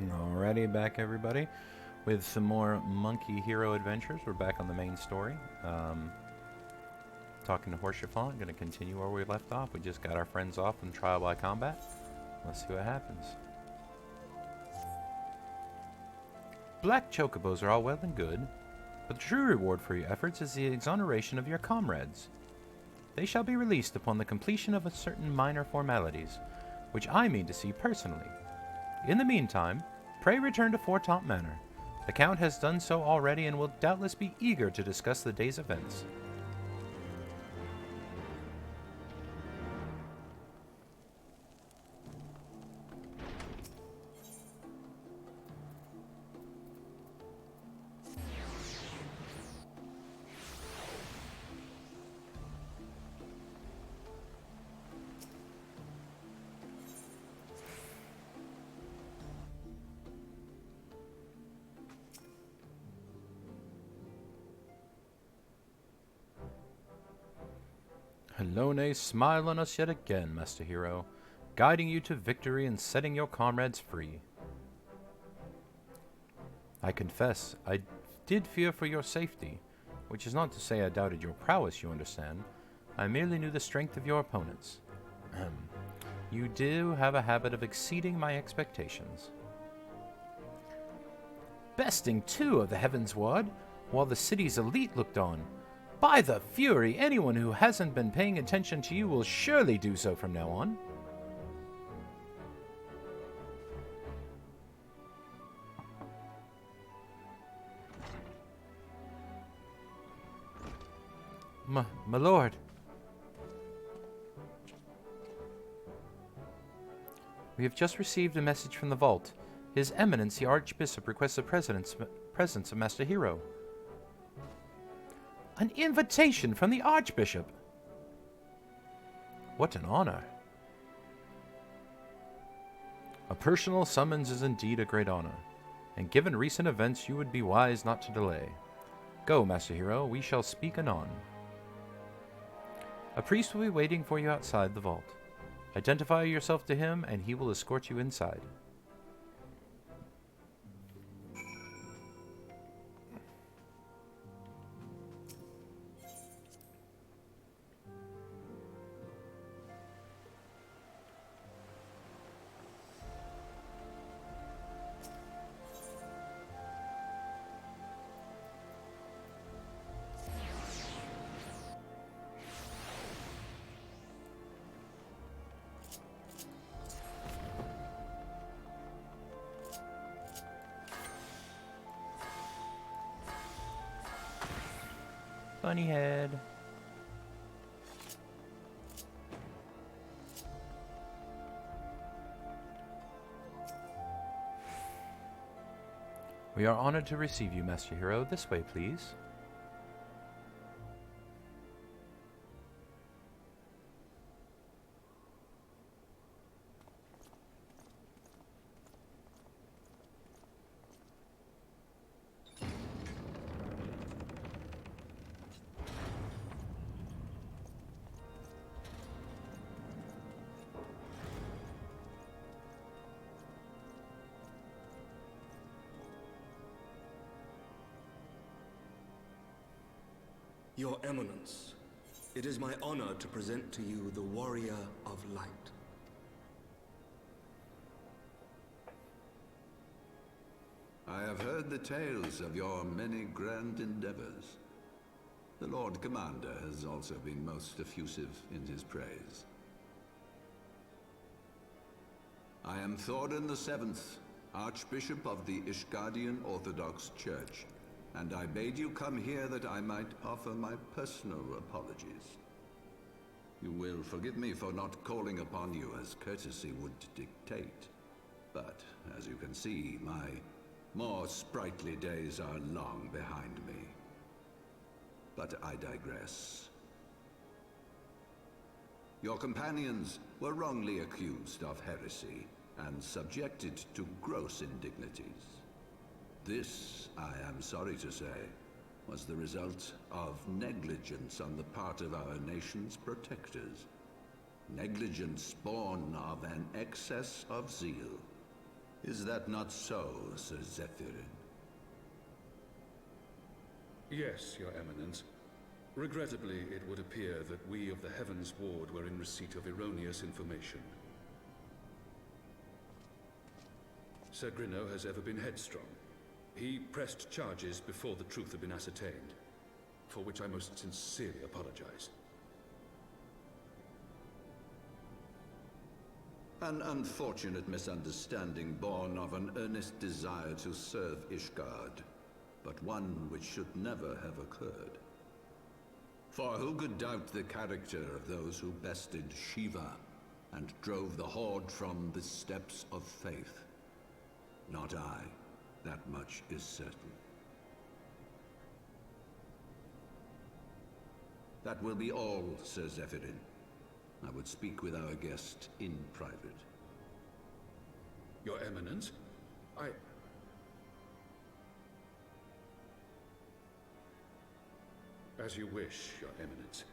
Alrighty, back everybody with some more monkey hero adventures. We're back on the main story. Talking to Horsefant, going to continue where we left off. We just got our friends off from trial by combat. Let's see what happens. Black chocobos are all well and good, but the true reward for your efforts is the exoneration of your comrades. They shall be released upon the completion of certain minor formalities, which I mean to see personally. In the meantime, pray return to Fortaunt Manor. The Count has done so already and will doubtless be eager to discuss the day's events. Helone, smile on us yet again, Master Hero, guiding you to victory and setting your comrades free. I confess, I did fear for your safety, which is not to say I doubted your prowess, you understand. I merely knew the strength of your opponents. You do have a habit of exceeding my expectations. Besting two of the Heavens Ward, while the city's elite looked on. By the Fury, anyone who hasn't been paying attention to you will surely do so from now on. My lord. We have just received a message from the vault. His Eminence, the Archbishop, requests the presence of Master Hero. An invitation from the Archbishop! What an honor. A personal summons is indeed a great honor, and given recent events, you would be wise not to delay. Go, Master Hero, we shall speak anon. A priest will be waiting for you outside the vault. Identify yourself to him, and he will escort you inside. Funny head. We are honored to receive you, Master Hero. This way, please. Your Eminence, it is my honor to present to you the Warrior of Light. I have heard the tales of your many grand endeavors. The Lord Commander has also been most effusive in his praise. I am Thorin the Seventh, Archbishop of the Ishgardian Orthodox Church, and I bade you come here that I might offer my personal apologies. You will forgive me for not calling upon you as courtesy would dictate, but as you can see, my more sprightly days are long behind me. But I digress. Your companions were wrongly accused of heresy and subjected to gross indignities. This, I am sorry to say, was the result of negligence on the part of our nation's protectors. Negligence born of an excess of zeal. Is that not so, Sir Zephyrin? Yes, Your Eminence. Regrettably, it would appear that we of the Heavens Ward were in receipt of erroneous information. Sir Grinno has ever been headstrong. He pressed charges before the truth had been ascertained, for which I most sincerely apologize. An unfortunate misunderstanding born of an earnest desire to serve Ishgard, but one which should never have occurred. For who could doubt the character of those who bested Shiva and drove the Horde from the steps of faith? Not I. That much is certain. That will be all, Sir Zephyrin. I would speak with our guest in private. Your Eminence, As you wish, Your Eminence.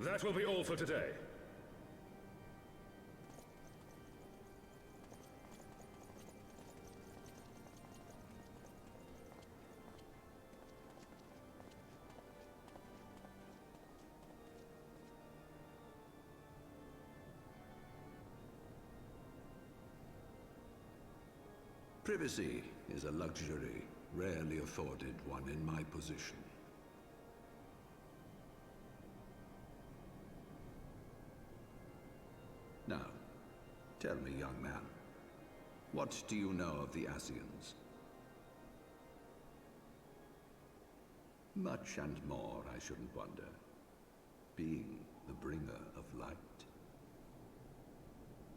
That will be all for today. Privacy is a luxury rarely afforded one in my position. Now, tell me, young man, what do you know of the Asians? Much and more, I shouldn't wonder, being the bringer of light.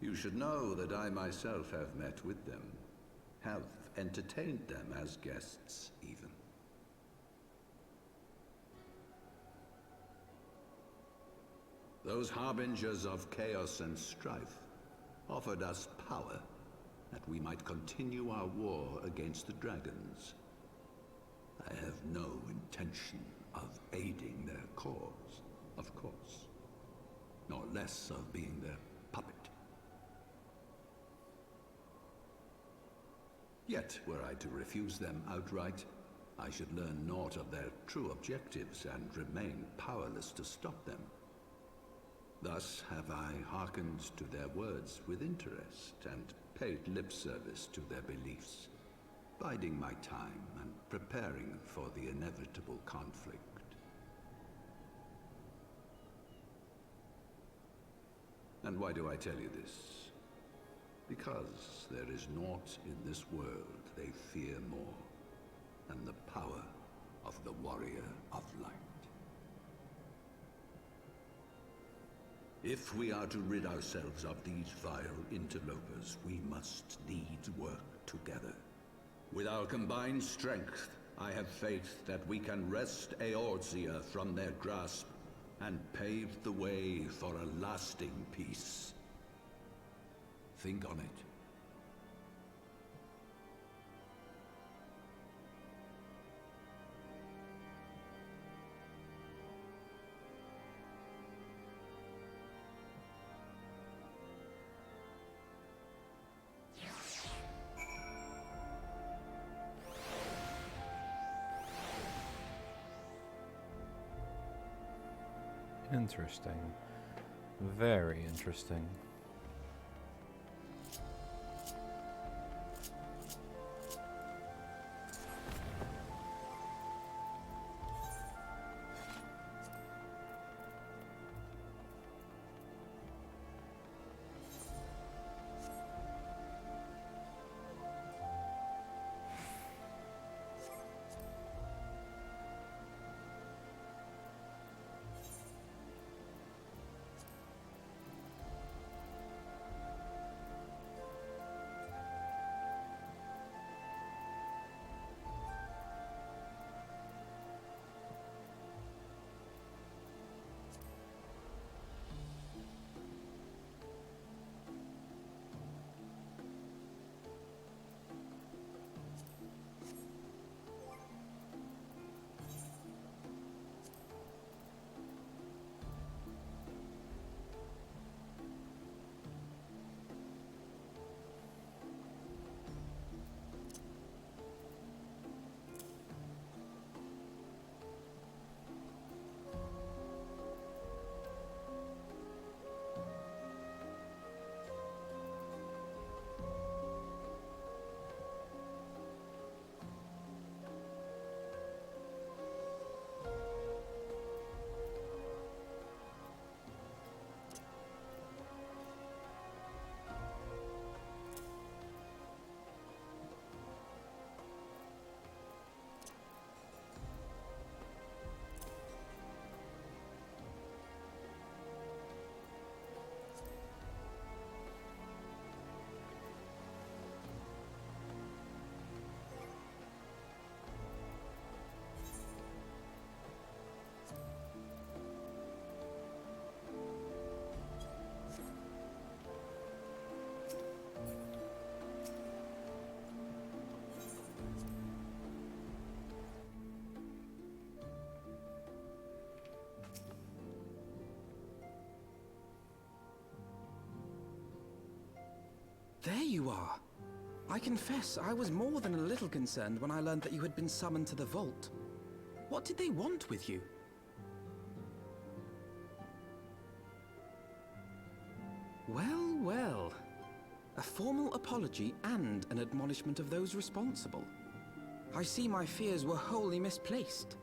You should know that I myself have met with them, have entertained them as guests, even. Those harbingers of chaos and strife offered us power that we might continue our war against the dragons. I have no intention of aiding their cause, of course, nor less of being their puppet. Yet, were I to refuse them outright, I should learn naught of their true objectives and remain powerless to stop them. Thus have I hearkened to their words with interest and paid lip service to their beliefs, biding my time and preparing for the inevitable conflict. And why do I tell you this? Because there is naught in this world they fear more than the power of the Warrior of Light. If we are to rid ourselves of these vile interlopers, we must needs work together. With our combined strength, I have faith that we can wrest Eorzea from their grasp and pave the way for a lasting peace. Think on it. Interesting. Very interesting. There you are. I confess, I was more than a little concerned when I learned that you had been summoned to the vault. What did they want with you? Well, well. A formal apology and an admonishment of those responsible. I see my fears were wholly misplaced.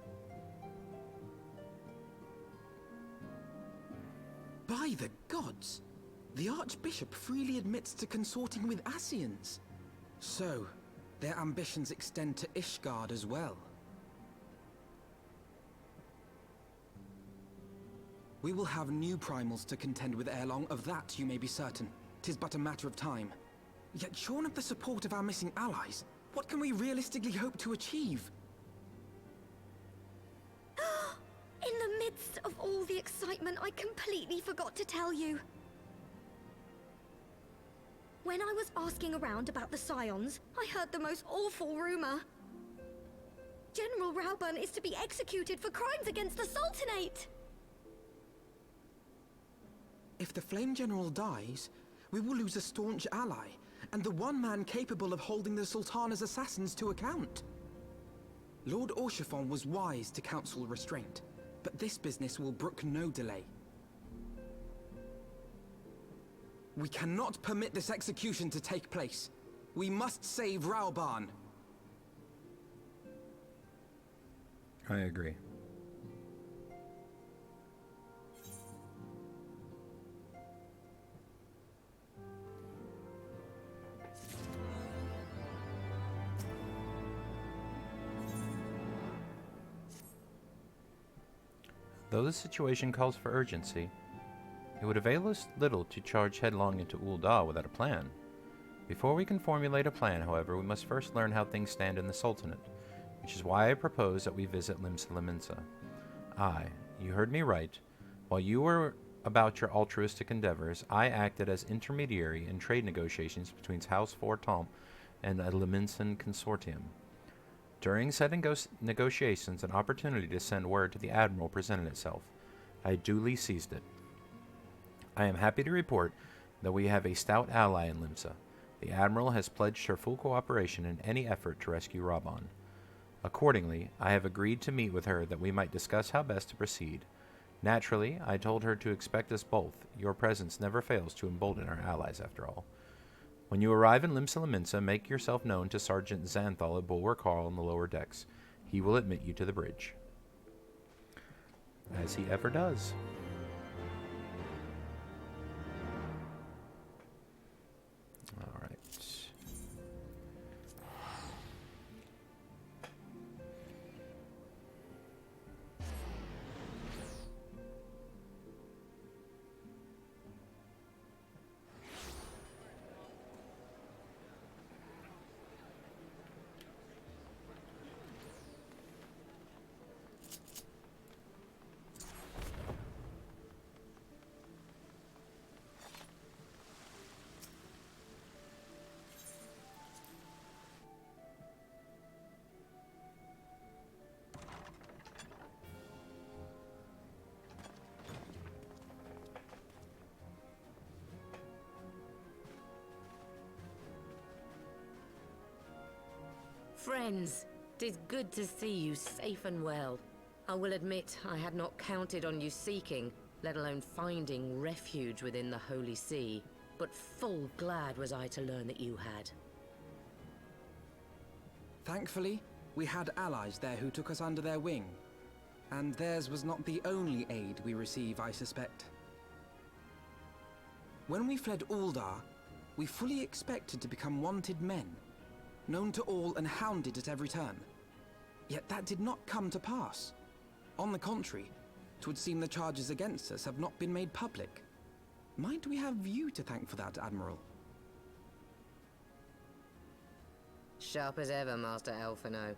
By the gods! The Archbishop freely admits to consorting with Ascians. So, their ambitions extend to Ishgard as well. We will have new primals to contend with ere long, of that you may be certain. 'Tis but a matter of time. Yet shorn of the support of our missing allies, what can we realistically hope to achieve? In the midst of all the excitement, I completely forgot to tell you. When I was asking around about the Scions, I heard the most awful rumor. General Raubun is to be executed for crimes against the Sultanate! If the Flame General dies, we will lose a staunch ally, and the one man capable of holding the Sultana's assassins to account. Lord Orchiphon was wise to counsel restraint, but this business will brook no delay. We cannot permit this execution to take place. We must save Raubun. I agree. Though the situation calls for urgency, it would avail us little to charge headlong into Ul'dah without a plan. Before we can formulate a plan, however, we must first learn how things stand in the Sultanate, which is why I propose that we visit Limsa Lominsa. Aye, you heard me right. While you were about your altruistic endeavors, I acted as intermediary in trade negotiations between House Fortemps and a Lominsan consortium. During said negotiations, an opportunity to send word to the Admiral presented itself. I duly seized it. I am happy to report that we have a stout ally in Limsa. The Admiral has pledged her full cooperation in any effort to rescue Raubun. Accordingly, I have agreed to meet with her that we might discuss how best to proceed. Naturally, I told her to expect us both. Your presence never fails to embolden our allies, after all. When you arrive in Limsa Lominsa, make yourself known to Sergeant Xanthal at Bulwark Hall on the lower decks. He will admit you to the bridge. As he ever does. All right. Friends, 'tis good to see you safe and well. I will admit I had not counted on you seeking, let alone finding refuge within the Holy See, but full glad was I to learn that you had. Thankfully, we had allies there who took us under their wing. And theirs was not the only aid we receive, I suspect. When we fled Ul'dah, we fully expected to become wanted men, known to all and hounded at every turn. Yet that did not come to pass. On the contrary, 'twould seem the charges against us have not been made public. Might we have you to thank for that, Admiral? Sharp as ever, Master Alphino.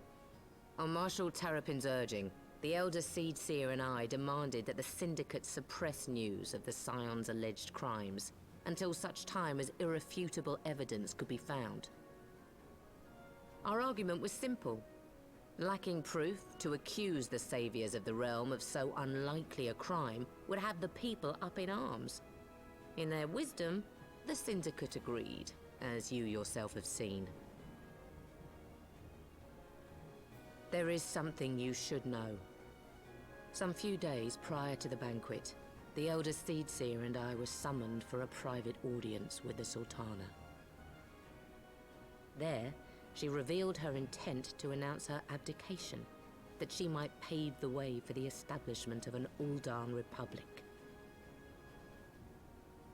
On Marshal Terrapin's urging, the Elder Seed Seer and I demanded that the Syndicate suppress news of the Scion's alleged crimes until such time as irrefutable evidence could be found. Our argument was simple. Lacking proof, to accuse the saviors of the realm of so unlikely a crime would have the people up in arms. In their wisdom, the Syndicate agreed. as you yourself have seen. There is something you should know. Some few days prior to the banquet, the Elder Seedseer and I were summoned for a private audience with the Sultana. There, she revealed her intent to announce her abdication, that she might pave the way for the establishment of an Uldan Republic.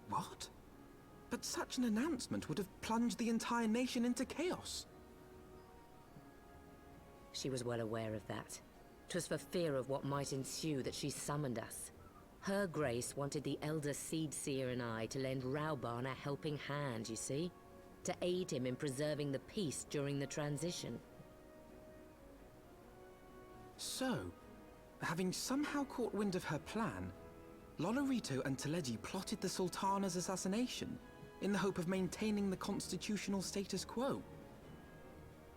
What? But such an announcement would have plunged the entire nation into chaos. She was well aware of that. 'Twas for fear of what might ensue that she summoned us. Her Grace wanted the Elder Seedseer and I to lend Raubun a helping hand, you see? To aid him in preserving the peace during the transition. So, having somehow caught wind of her plan, Lolorito and Teleji plotted the Sultana's assassination in the hope of maintaining the constitutional status quo.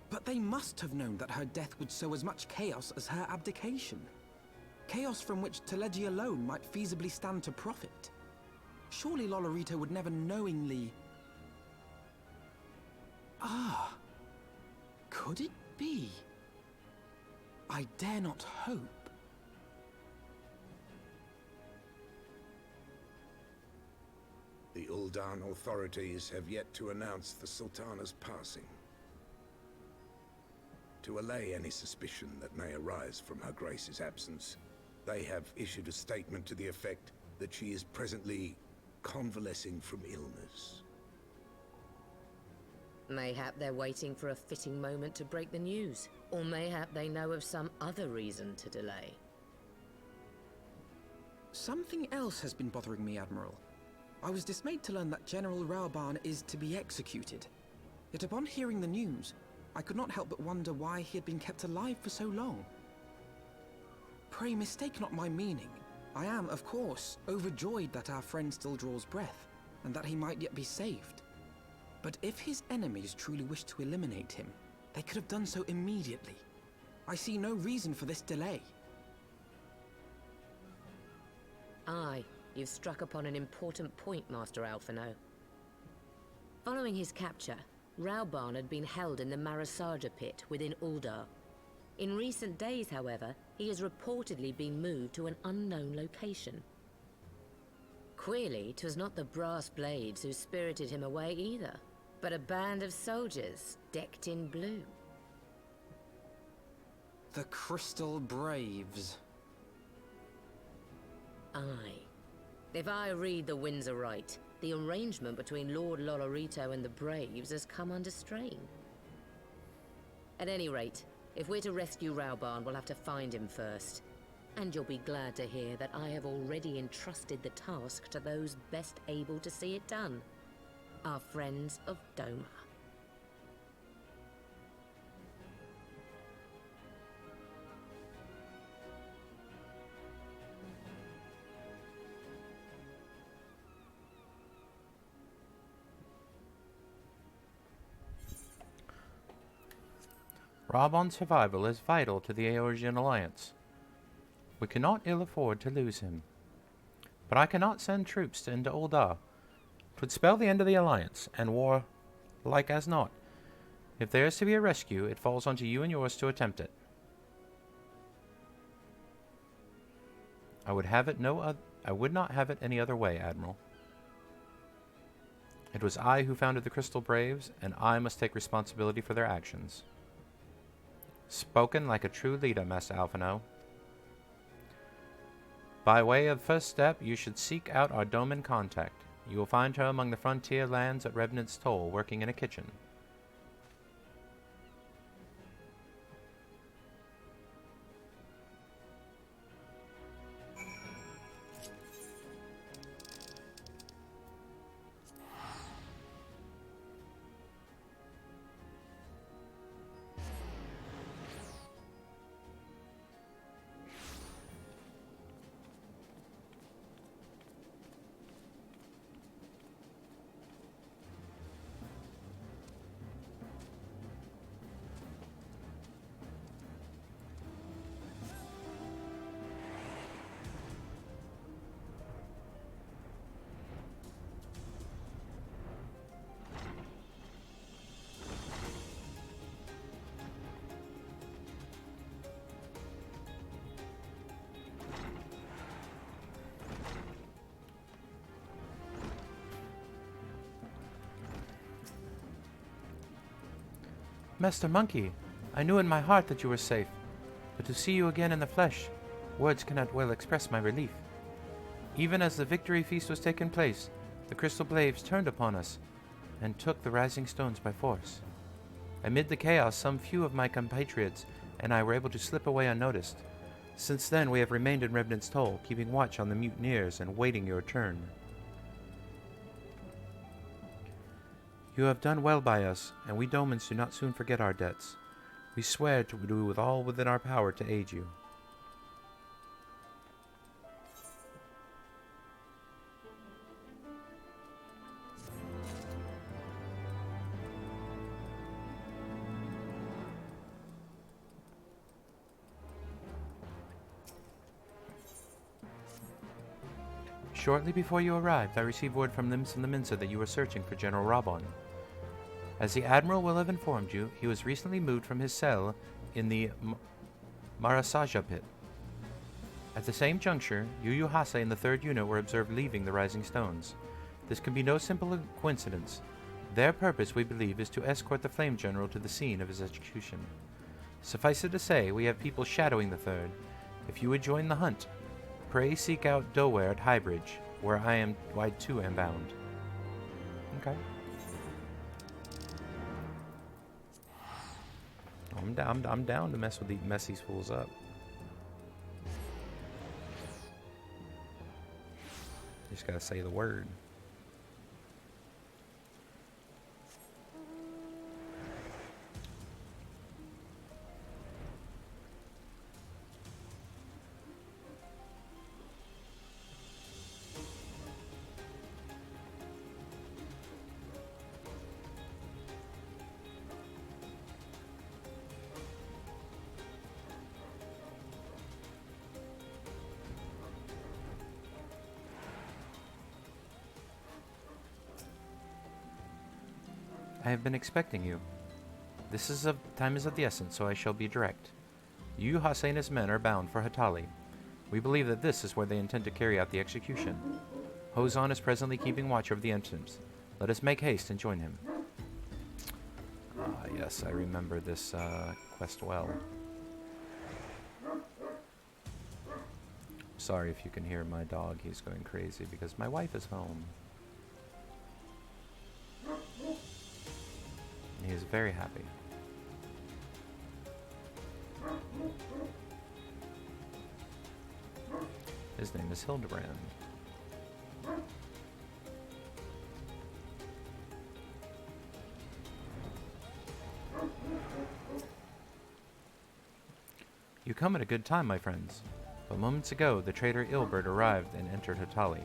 But they must have known that her death would sow as much chaos as her abdication. Chaos from which Teleji alone might feasibly stand to profit. Surely Lolorito would never knowingly... Ah, could it be? I dare not hope. The Uldan authorities have yet to announce the Sultana's passing. To allay any suspicion that may arise from Her Grace's absence, they have issued a statement to the effect that she is presently convalescing from illness. Mayhap they're waiting for a fitting moment to break the news. Or mayhap they know of some other reason to delay. Something else has been bothering me, Admiral. I was dismayed to learn that General Raubun is to be executed. Yet upon hearing the news, I could not help but wonder why he had been kept alive for so long. Pray mistake not my meaning. I am, of course, overjoyed that our friend still draws breath, and that he might yet be saved. But if his enemies truly wished to eliminate him, they could have done so immediately. I see no reason for this delay. Aye, you've struck upon an important point, Master Alphino. Following his capture, Raubun had been held in the Marasaja pit within Uldar. In recent days, however, he has reportedly been moved to an unknown location. Queerly, 'twas not the brass blades who spirited him away either, but a band of soldiers decked in blue. The Crystal Braves. Aye. If I read the winds aright, the arrangement between Lord Lolorito and the Braves has come under strain. At any rate, if we're to rescue Raubun, we'll have to find him first. And you'll be glad to hear that I have already entrusted the task to those best able to see it done. Our friends of Doma. Raubun's survival is vital to the Eorzean Alliance. We cannot ill afford to lose him. But I cannot send troops into Uldar. 'Twould spell the end of the Alliance, and war like as not. If there is to be a rescue, it falls onto you and yours to attempt it. I would not have it any other way, Admiral. It was I who founded the Crystal Braves, and I must take responsibility for their actions. Spoken like a true leader, Master Alphino. By way of first step, you should seek out our Doman contact. You will find her among the frontier lands at Revenant's Toll, working in a kitchen. Master Monkey, I knew in my heart that you were safe, but to see you again in the flesh, words cannot well express my relief. Even as the victory feast was taking place, the crystal blades turned upon us and took the rising stones by force. Amid the chaos, some few of my compatriots and I were able to slip away unnoticed. Since then, we have remained in Revenant's Toll, keeping watch on the mutineers and waiting your turn. You have done well by us, and we Domans do not soon forget our debts. We swear to do with all within our power to aid you. Shortly before you arrived, I received word from Limbs in the Minsa that you were searching for General Raubun. As the Admiral will have informed you, he was recently moved from his cell in the Marasaja pit. At the same juncture, Yu Hase and the 3rd Unit were observed leaving the Rising Stones. This can be no simple coincidence. Their purpose, we believe, is to escort the Flame General to the scene of his execution. Suffice it to say, we have people shadowing the 3rd. If you would join the hunt, pray seek out Doware at Highbridge, where I too am bound. Okay. I'm down to mess these fools up. Just gotta say the word. I have been expecting you. Time is of the essence, so I shall be direct. Yu Hase and his men are bound for Hatali. We believe that this is where they intend to carry out the execution. Hozan is presently keeping watch over the entrance. Let us make haste and join him. Yes, I remember this quest well. Sorry if you can hear my dog. He's going crazy because my wife is home. He is very happy. His name is Hildebrand. You come at a good time, my friends. But moments ago, the traitor Ilbert arrived and entered Hatali.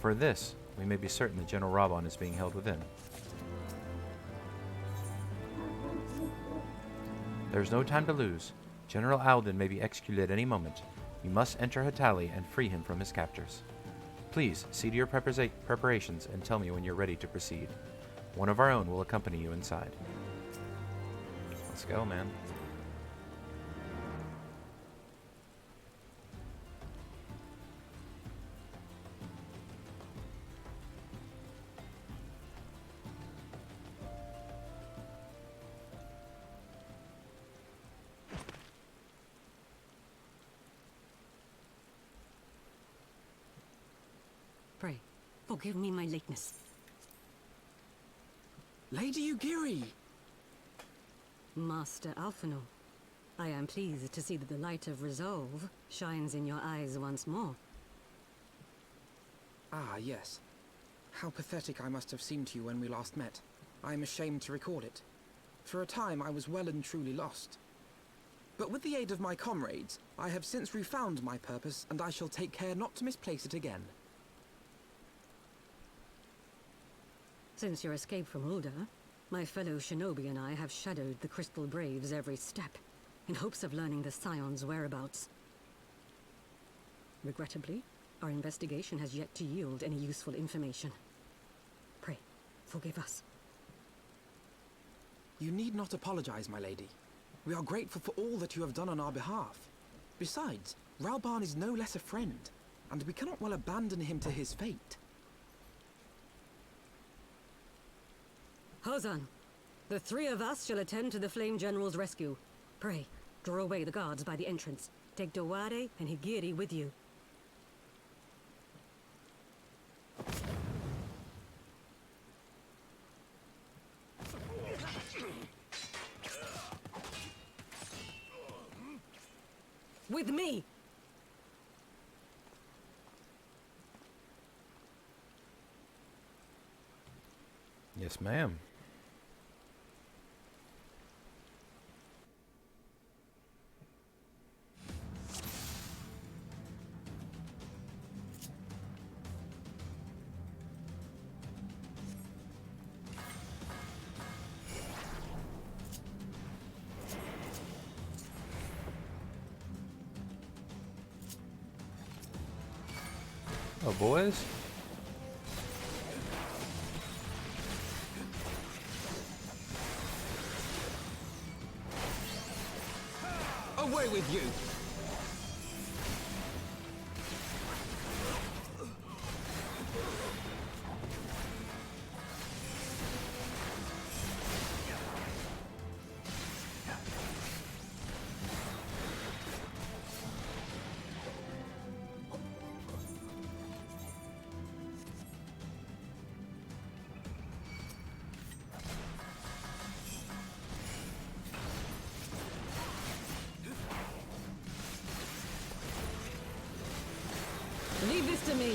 For this, we may be certain that General Raubun is being held within. There is no time to lose. General Alden may be executed at any moment. You must enter Hatali and free him from his captors. Please, see to your preparations and tell me when you're ready to proceed. One of our own will accompany you inside. Let's go, man. Pray, forgive me my lateness. Lady Ugiri! Master Alphino, I am pleased to see that the light of resolve shines in your eyes once more. Ah, yes. How pathetic I must have seemed to you when we last met. I am ashamed to recall it. For a time I was well and truly lost. But with the aid of my comrades, I have since refound my purpose, and I shall take care not to misplace it again. Since your escape from Ulda, my fellow shinobi and I have shadowed the Crystal Braves every step, in hopes of learning the Scion's whereabouts. Regrettably, our investigation has yet to yield any useful information. Pray, forgive us. You need not apologize, my lady. We are grateful for all that you have done on our behalf. Besides, Raubun is no less a friend, and we cannot well abandon him to his fate. Hozan, The three of us shall attend to the Flame General's rescue. Pray, draw away the guards by the entrance. Take Dowade and Higiri with you. With me! Yes, ma'am. Oh, boys. Away with you! Leave this to me.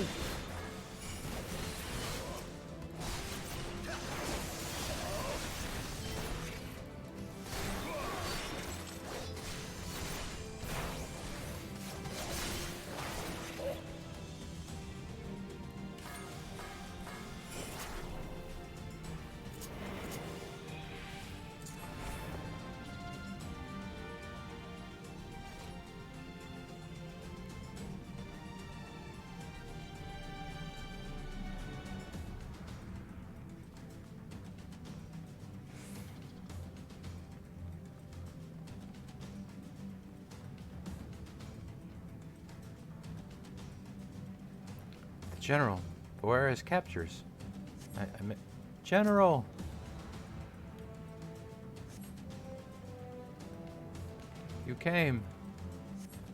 General, where are his captures? General! You came.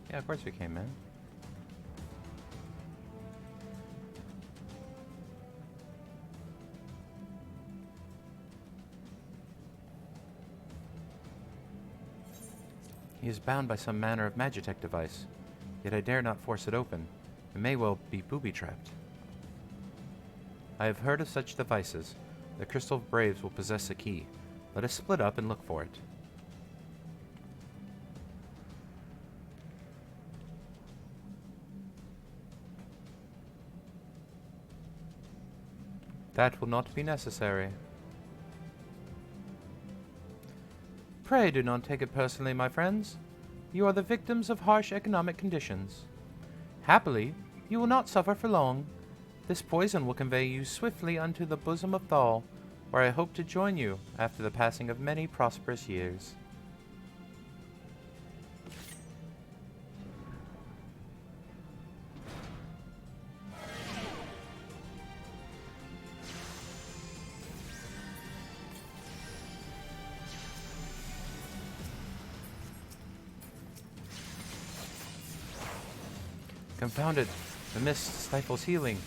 Yeah, of course we came, man. He is bound by some manner of magitech device, yet I dare not force it open. It may well be booby-trapped. I have heard of such devices. The Crystal Braves will possess a key. Let us split up and look for it. That will not be necessary. Pray do not take it personally, my friends. You are the victims of harsh economic conditions. Happily, you will not suffer for long. This poison will convey you swiftly unto the bosom of Thal, where I hope to join you after the passing of many prosperous years. Confound it! The mist stifles healing.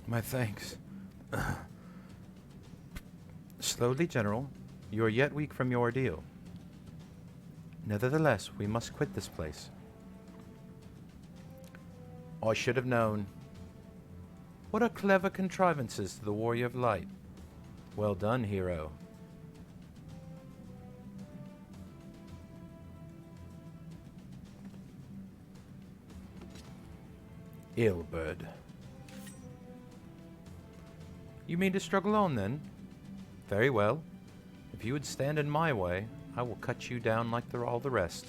My thanks. Slowly, General. You are yet weak from your ordeal. Nevertheless, we must quit this place. I should have known. What are clever contrivances to the Warrior of Light? Well done, hero. Ilberd. You mean to struggle on, then? Very well. If you would stand in my way, I will cut you down like all the rest.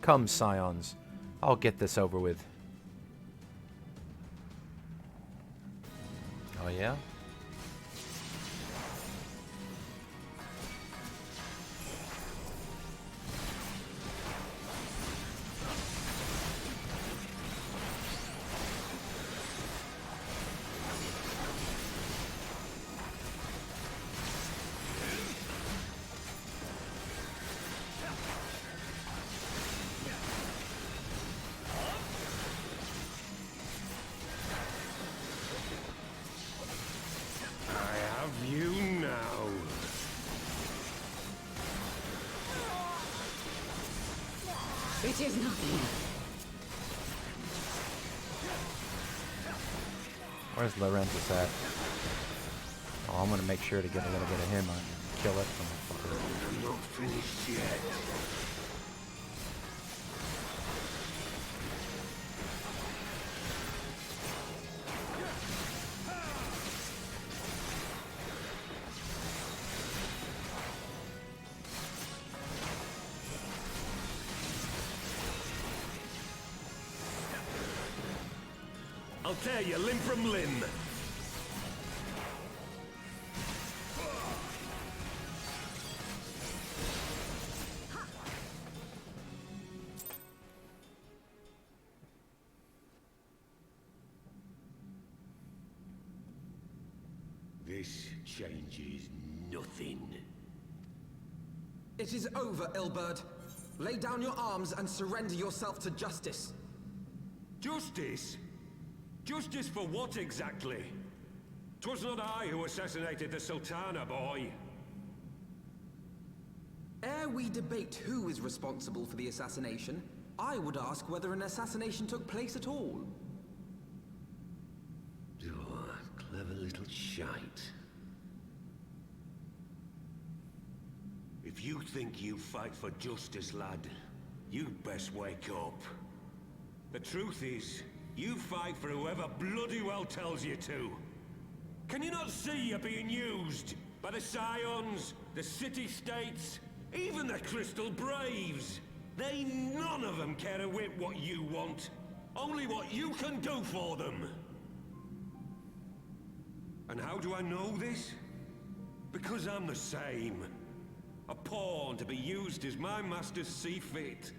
Come, scions. I'll get this over with. Oh, yeah? It is nothing. Where's Laurentis at? Oh, I'm gonna make sure to get a little bit of him and kill it. I'm not finished yet. I'll tear you limb from limb. This changes nothing. It is over, Ilberd. Lay down your arms and surrender yourself to justice. Justice? Justice for what exactly? 'Twas not I who assassinated the Sultana, boy. Ere we debate who is responsible for the assassination, I would ask whether an assassination took place at all. Oh, clever little shite. If you think you fight for justice, lad, you'd best wake up. The truth is, you fight for whoever bloody well tells you to. Can you not see you're being used? By the Scions, the City-States, even the Crystal Braves? They none of them care a whit what you want. Only what you can do for them. And how do I know this? Because I'm the same. A pawn to be used as my masters see fit.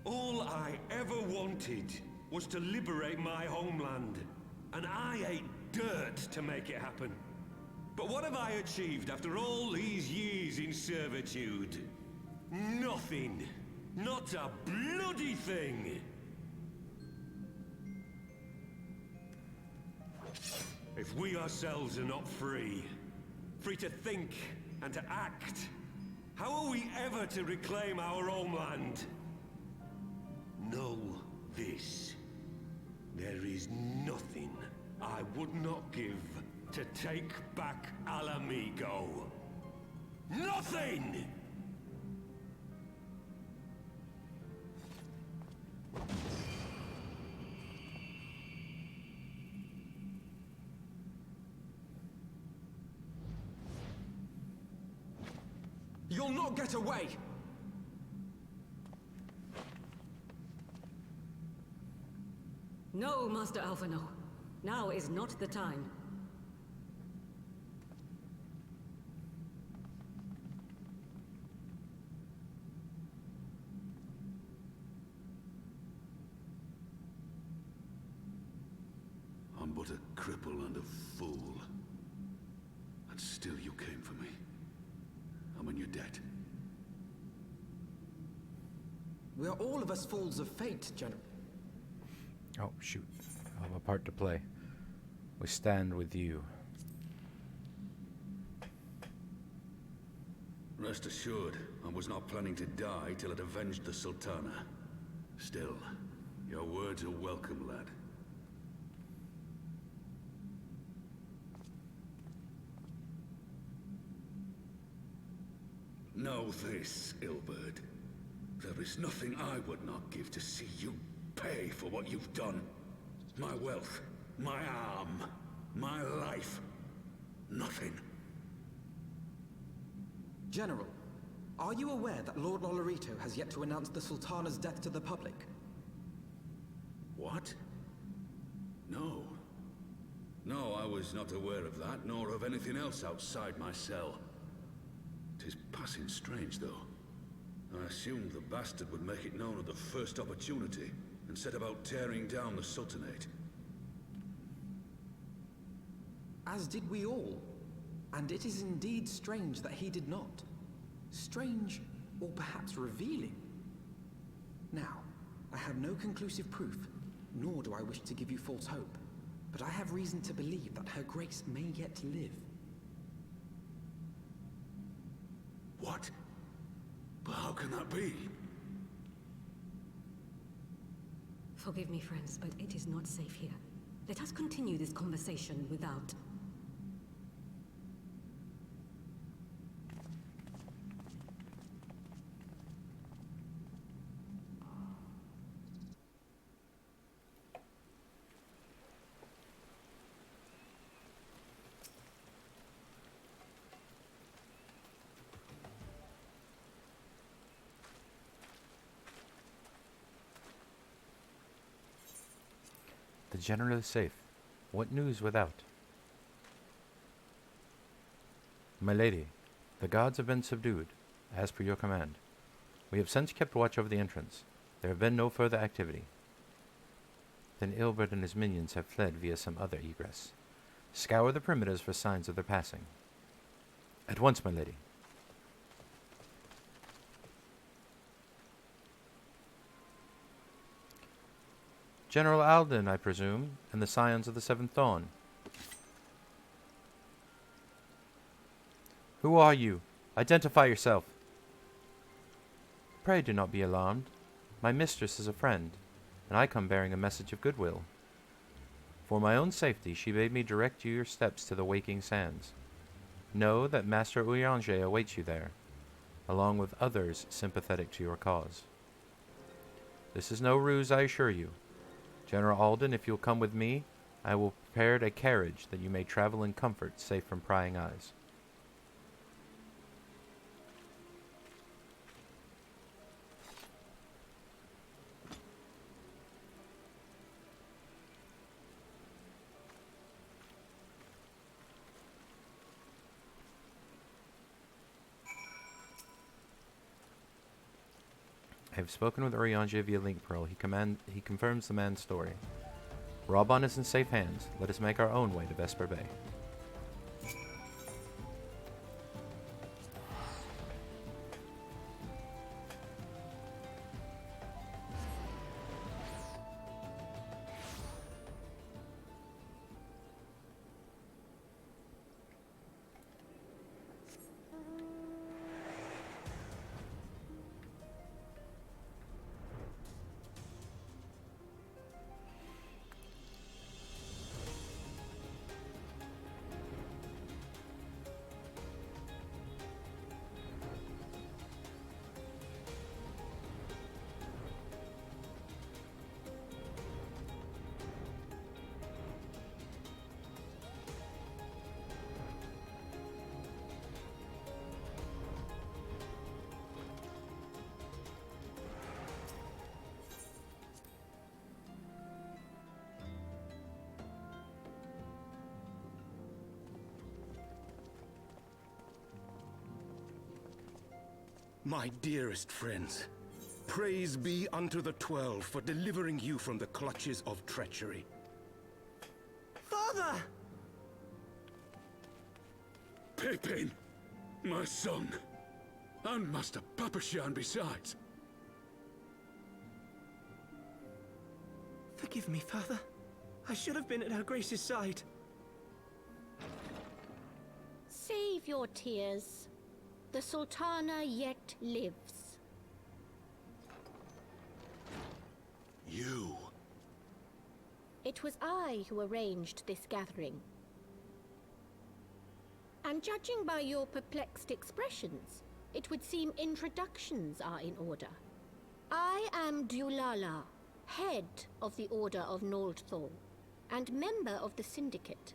All I ever wanted was to liberate my homeland, and I ate dirt to make it happen. But what have I achieved after all these years in servitude? Nothing. Not a bloody thing. If we ourselves are not free, free to think and to act, how are we ever to reclaim our homeland? Know this. There is nothing I would not give to take back Alamigo. Nothing! You'll not get away! No, Master Alphino. Now is not the time. I'm but a cripple and a fool. And still you came for me. I'm in your debt. We are all of us fools of fate, General. Oh, shoot. I have a part to play. We stand with you. Rest assured, I was not planning to die till I'd avenged the Sultana. Still, your words are welcome, lad. Know this, Ilberd. There is nothing I would not give to see you pay for what you've done. My wealth, my arm, my life. Nothing. General, are you aware that Lord Lolorito has yet to announce the Sultana's death to the public? What? No. No, I was not aware of that, nor of anything else outside my cell. 'Tis passing strange, though. I assumed the bastard would make it known at the first opportunity, and set about tearing down the Sultanate. As did we all. And it is indeed strange that he did not. Strange, or perhaps revealing. Now, I have no conclusive proof, nor do I wish to give you false hope, but I have reason to believe that Her Grace may yet live. What? But how can that be? Forgive me, friends, but it is not safe here. Let us continue this conversation without... The general is safe. What news without? My lady, the gods have been subdued, as per your command. We have since kept watch over the entrance. There have been no further activity. Then Ilbert and his minions have fled via some other egress. Scour the perimeters for signs of their passing. At once, my lady. General Alden, I presume, and the Scions of the Seventh Dawn. Who are you? Identify yourself. Pray do not be alarmed. My mistress is a friend, and I come bearing a message of goodwill. For my own safety, she bade me direct you your steps to the Waking Sands. Know that Master Urianger awaits you there, along with others sympathetic to your cause. This is no ruse, I assure you. General Alden, if you'll come with me, I will prepare a carriage that you may travel in comfort, safe from prying eyes. I have spoken with Urianger via link pearl. He confirms the man's story. Raubun is in safe hands. Let us make our own way to Vesper Bay. My dearest friends, praise be unto the 12 for delivering you from the clutches of treachery. Father! Pippin! My son! And Master Papashan besides! Forgive me, Father. I should have been at Her Grace's side. your tears. The Sultana yet lives. You? It was I who arranged this gathering. And judging by your perplexed expressions, it would seem introductions are in order. I am Dulala, head of the Order of Noldthal, and member of the Syndicate.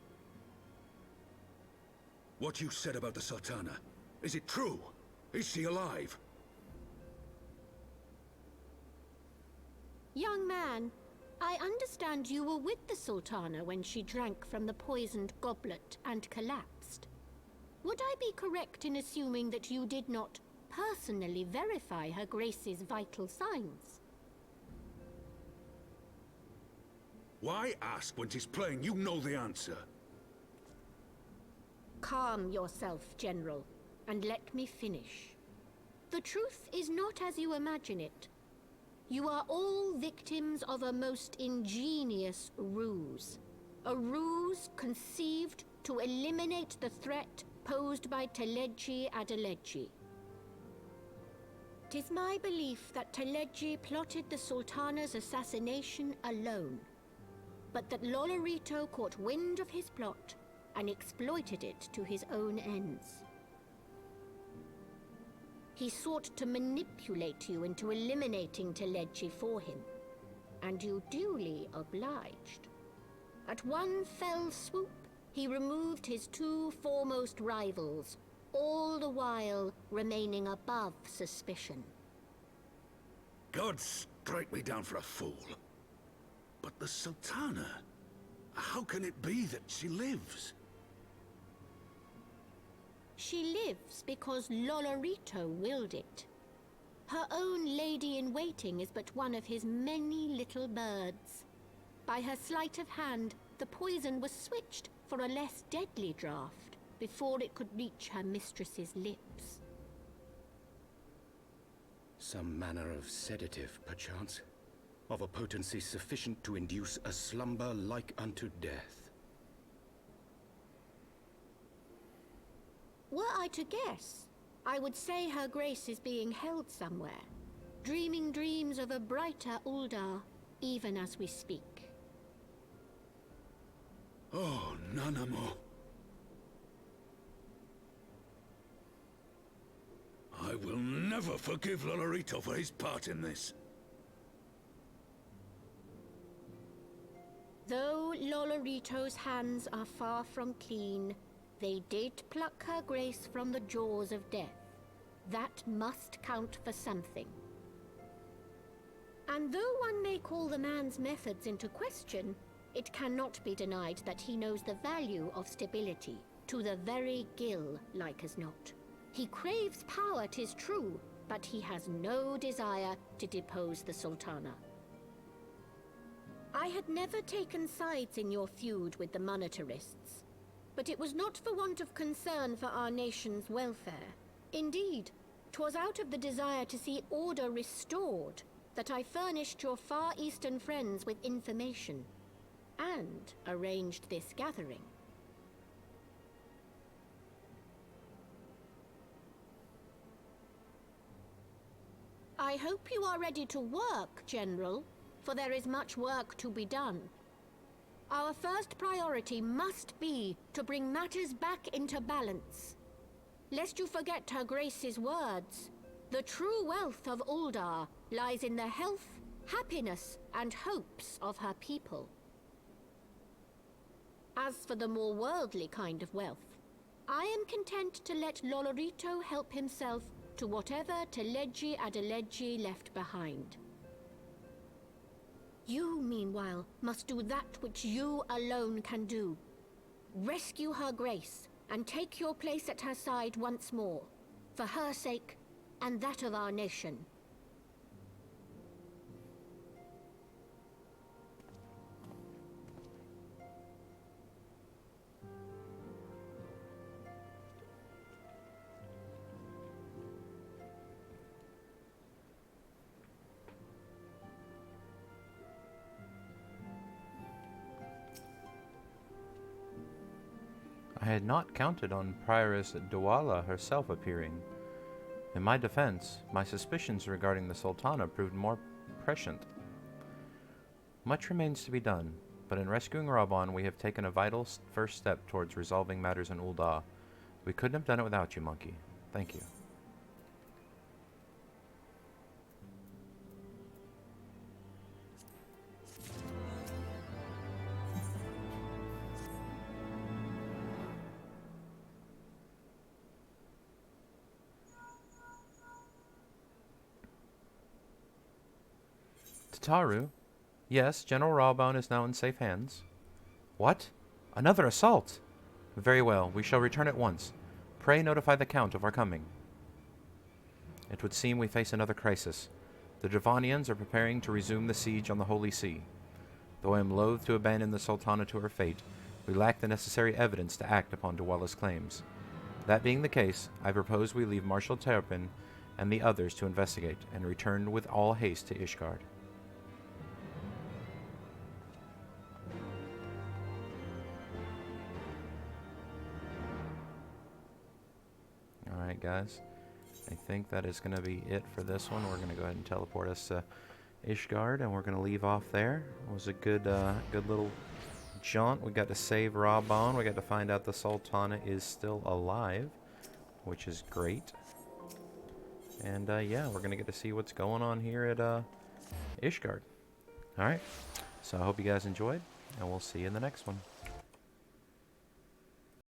What you said about the Sultana, is it true? Is she alive? Young man, I understand you were with the Sultana when she drank from the poisoned goblet and collapsed. Would I be correct in assuming that you did not personally verify her Grace's vital signs? Why ask when 'tis plain you know the answer? Calm yourself, General, and let me finish. The truth is not as you imagine it. You are all victims of a most ingenious ruse. A ruse conceived to eliminate the threat posed by Teleji Adeleji. 'Tis my belief that Teleji plotted the Sultana's assassination alone, but that Lolorito caught wind of his plot and exploited it to his own ends. He sought to manipulate you into eliminating Teleji for him, and you duly obliged. At one fell swoop, he removed his two foremost rivals, all the while remaining above suspicion. God strike me down for a fool. But the Sultana, how can it be that she lives? She lives because Lolorito willed it. Her own lady-in-waiting is but one of his many little birds. By her sleight of hand, the poison was switched for a less deadly draught before it could reach her mistress's lips. Some manner of sedative, perchance? Of a potency sufficient to induce a slumber like unto death. Were I to guess, I would say her grace is being held somewhere, dreaming dreams of a brighter Uldar, even as we speak. Oh, Nanamo. I will never forgive Lolorito for his part in this. Though Lolorito's hands are far from clean, they did pluck her grace from the jaws of death. That must count for something. And though one may call the man's methods into question, it cannot be denied that he knows the value of stability, to the very gill, like as not. He craves power, 'tis true, but he has no desire to depose the Sultana. I had never taken sides in your feud with the monetarists, but it was not for want of concern for our nation's welfare. Indeed, 'twas out of the desire to see order restored that I furnished your Far Eastern friends with information, and arranged this gathering. I hope you are ready to work, General, for there is much work to be done. Our first priority must be to bring matters back into balance. Lest you forget her Grace's words, the true wealth of Uldar lies in the health, happiness, and hopes of her people. As for the more worldly kind of wealth, I am content to let Lolorito help himself to whatever Teleji Adeleji left behind. You, meanwhile, must do that which you alone can do. Rescue her Grace, and take your place at her side once more, for her sake, and that of our nation. I had not counted on Prioress Dwala herself appearing. In my defense, my suspicions regarding the Sultana proved more prescient. Much remains to be done, but in rescuing Raubun, we have taken a vital first step towards resolving matters in Ul'dah. We couldn't have done it without you, Monkey. Thank you. Tataru? Yes, General Raubun is now in safe hands. What? Another assault? Very well, we shall return at once. Pray notify the Count of our coming. It would seem we face another crisis. The Dravanians are preparing to resume the siege on the Holy See. Though I am loath to abandon the Sultana to her fate, we lack the necessary evidence to act upon Dwala's claims. That being the case, I propose we leave Marshal Terrapin and the others to investigate, and return with all haste to Ishgard. Alright guys, I think that is going to be it for this one. We're going to go ahead and teleport us to Ishgard, and we're going to leave off there. It was a good good little jaunt. We got to save Raubun. We got to find out the Sultana is still alive, which is great. And yeah, we're going to get to see what's going on here at Ishgard. Alright, so I hope you guys enjoyed, and we'll see you in the next one.